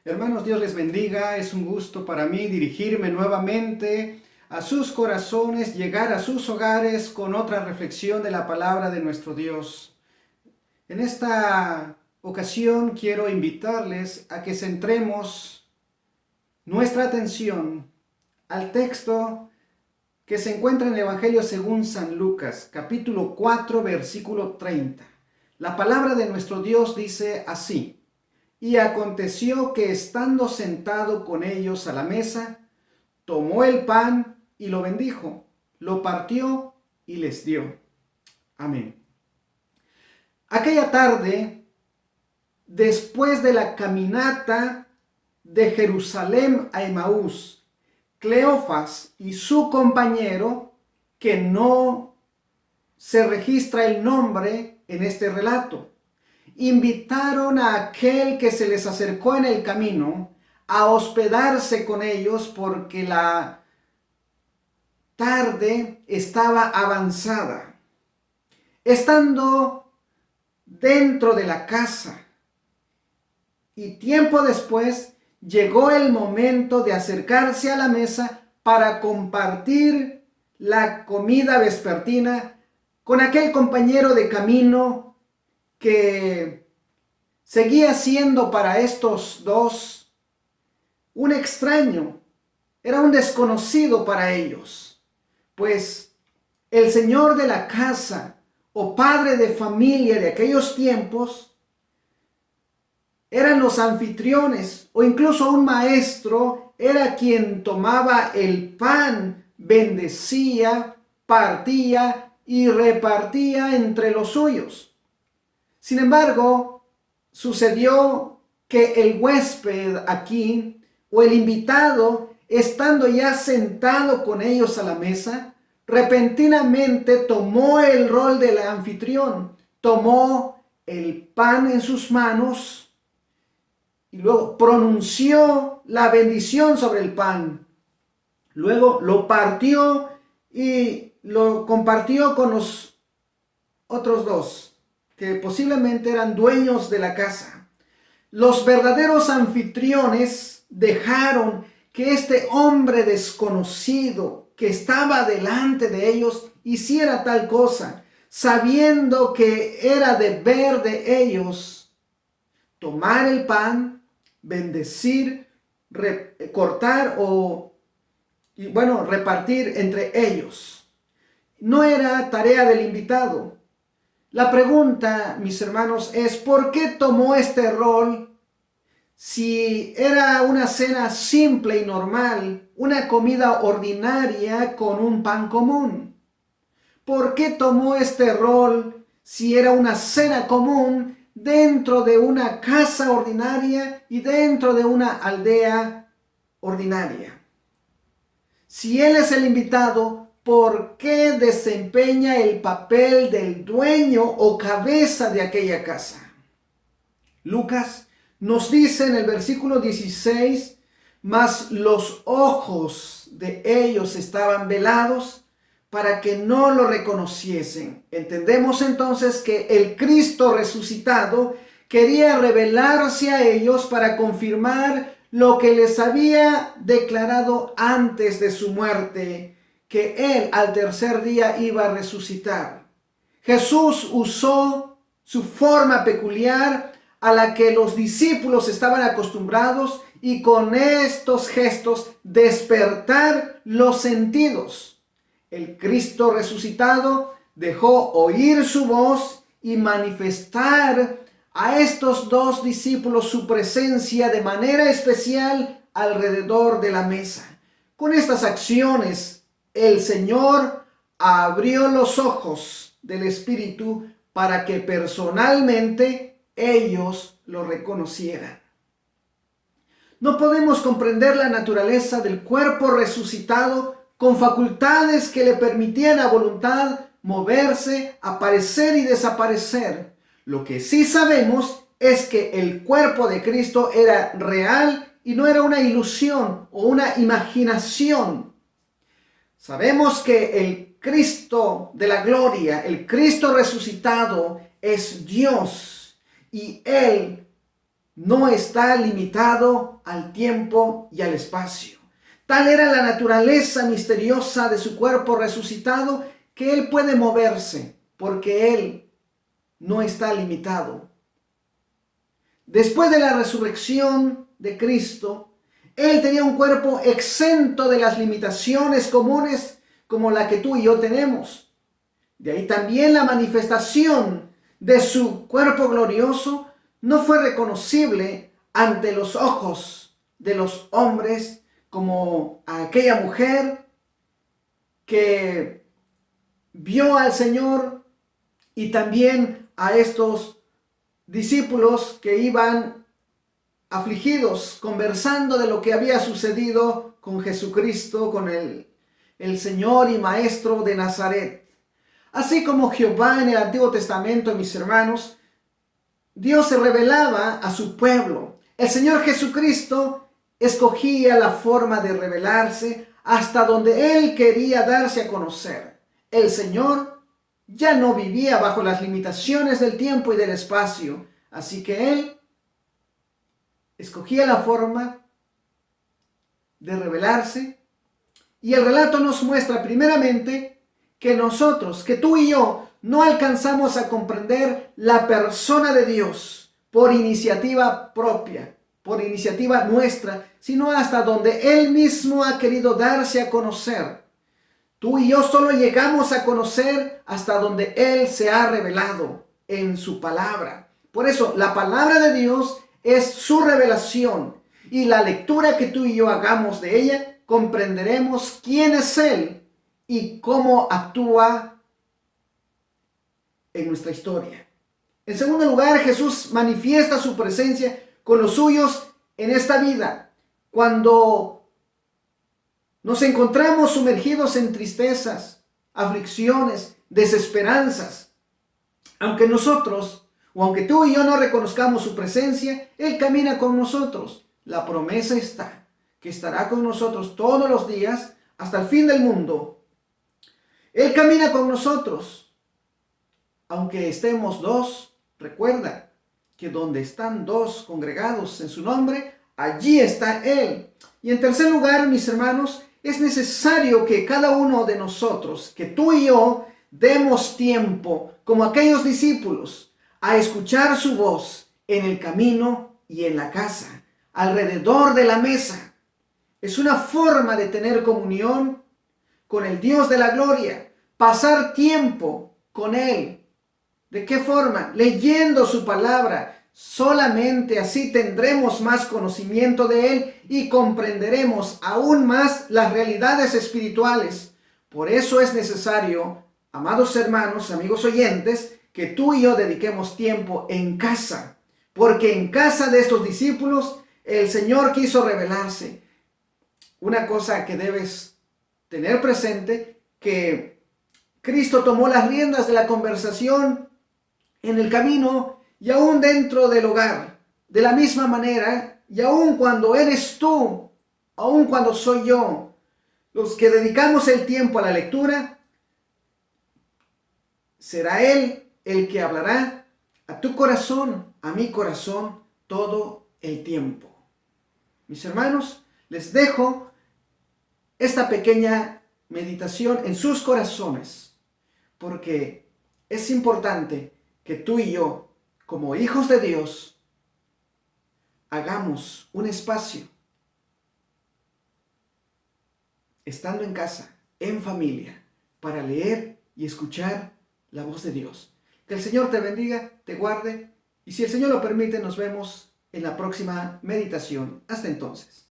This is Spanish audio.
Hermanos, Dios les bendiga. Es un gusto para mí dirigirme nuevamente a sus corazones, llegar a sus hogares con otra reflexión de la palabra de nuestro Dios. En esta ocasión quiero invitarles a que centremos nuestra atención al texto que se encuentra en el Evangelio según San Lucas, capítulo 4, versículo 30. La palabra de nuestro Dios dice así: y aconteció que estando sentado con ellos a la mesa, tomó el pan y lo bendijo, lo partió y les dio. Amén. Aquella tarde, después de la caminata de Jerusalén a Emaús, Cleofas y su compañero, que no se registra el nombre en este relato, invitaron a aquel que se les acercó en el camino a hospedarse con ellos porque la tarde estaba avanzada. Estando dentro de la casa y tiempo después llegó el momento de acercarse a la mesa para compartir la comida vespertina con aquel compañero de camino que seguía siendo para estos dos un extraño, era un desconocido para ellos, pues el señor de la casa o padre de familia de aquellos tiempos eran los anfitriones, o incluso un maestro era quien tomaba el pan, bendecía, partía y repartía entre los suyos. Sin embargo, sucedió que el huésped aquí, o el invitado, estando ya sentado con ellos a la mesa, repentinamente tomó el rol del anfitrión, tomó el pan en sus manos y luego pronunció la bendición sobre el pan. Luego lo partió y lo compartió con los otros dos, que posiblemente eran dueños de la casa. Los verdaderos anfitriones dejaron que este hombre desconocido que estaba delante de ellos hiciera tal cosa, sabiendo que era deber de ellos tomar el pan, bendecir, cortar y repartir entre ellos. No era tarea del invitado. La pregunta, mis hermanos, es ¿por qué tomó este rol si era una cena simple y normal, una comida ordinaria con un pan común? ¿Por qué tomó este rol si era una cena común dentro de una casa ordinaria y dentro de una aldea ordinaria? Si él es el invitado, ¿por qué desempeña el papel del dueño o cabeza de aquella casa? Lucas nos dice en el versículo 16, mas los ojos de ellos estaban velados para que no lo reconociesen. Entendemos entonces que el Cristo resucitado quería revelarse a ellos para confirmar lo que les había declarado antes de su muerte, que Él al tercer día iba a resucitar. Jesús usó su forma peculiar a la que los discípulos estaban acostumbrados y con estos gestos despertar los sentidos. El Cristo resucitado dejó oír su voz y manifestar a estos dos discípulos su presencia de manera especial alrededor de la mesa. Con estas acciones, el Señor abrió los ojos del Espíritu para que personalmente ellos lo reconocieran. No podemos comprender la naturaleza del cuerpo resucitado con facultades que le permitían a voluntad moverse, aparecer y desaparecer. Lo que sí sabemos es que el cuerpo de Cristo era real y no era una ilusión o una imaginación. Sabemos que el Cristo de la gloria, el Cristo resucitado, es Dios y Él no está limitado al tiempo y al espacio. Tal era la naturaleza misteriosa de su cuerpo resucitado que Él puede moverse porque Él no está limitado. Después de la resurrección de Cristo, Él tenía un cuerpo exento de las limitaciones comunes como la que tú y yo tenemos. De ahí también la manifestación de su cuerpo glorioso no fue reconocible ante los ojos de los hombres como a aquella mujer que vio al Señor y también a estos discípulos que iban afligidos, conversando de lo que había sucedido con Jesucristo, con el Señor y Maestro de Nazaret. Así como Jehová en el Antiguo Testamento, mis hermanos, Dios se revelaba a su pueblo. El Señor Jesucristo escogía la forma de revelarse hasta donde Él quería darse a conocer. El Señor ya no vivía bajo las limitaciones del tiempo y del espacio, así que Él escogía la forma de revelarse. Y el relato nos muestra primeramente que nosotros, que tú y yo, no alcanzamos a comprender la persona de Dios por iniciativa propia, por iniciativa nuestra, sino hasta donde Él mismo ha querido darse a conocer. Tú y yo solo llegamos a conocer hasta donde Él se ha revelado en su palabra. Por eso, la palabra de Dios es su revelación, y la lectura que tú y yo hagamos de ella, comprenderemos quién es Él y cómo actúa en nuestra historia. En segundo lugar, Jesús manifiesta su presencia con los suyos en esta vida. Cuando nos encontramos sumergidos en tristezas, aflicciones, desesperanzas, aunque nosotros, o aunque tú y yo no reconozcamos su presencia, Él camina con nosotros. La promesa está, que estará con nosotros todos los días hasta el fin del mundo. Él camina con nosotros. Aunque estemos dos, recuerda que donde están dos congregados en su nombre, allí está Él. Y en tercer lugar, mis hermanos, es necesario que cada uno de nosotros, que tú y yo, demos tiempo, como aquellos discípulos, a escuchar su voz en el camino y en la casa, alrededor de la mesa. Es una forma de tener comunión con el Dios de la gloria, pasar tiempo con Él. ¿De qué forma? Leyendo su palabra. Solamente así tendremos más conocimiento de Él y comprenderemos aún más las realidades espirituales. Por eso es necesario, amados hermanos, amigos oyentes, que tú y yo dediquemos tiempo en casa. Porque en casa de estos discípulos el Señor quiso revelarse. Una cosa que debes tener presente, que Cristo tomó las riendas de la conversación en el camino y aún dentro del hogar. De la misma manera, y aún cuando eres tú, aún cuando soy yo, los que dedicamos el tiempo a la lectura, será Él el que hablará a tu corazón, a mi corazón, todo el tiempo. Mis hermanos, les dejo esta pequeña meditación en sus corazones, porque es importante que tú y yo, como hijos de Dios, hagamos un espacio, estando en casa, en familia, para leer y escuchar la voz de Dios. Que el Señor te bendiga, te guarde, y si el Señor lo permite, nos vemos en la próxima meditación. Hasta entonces.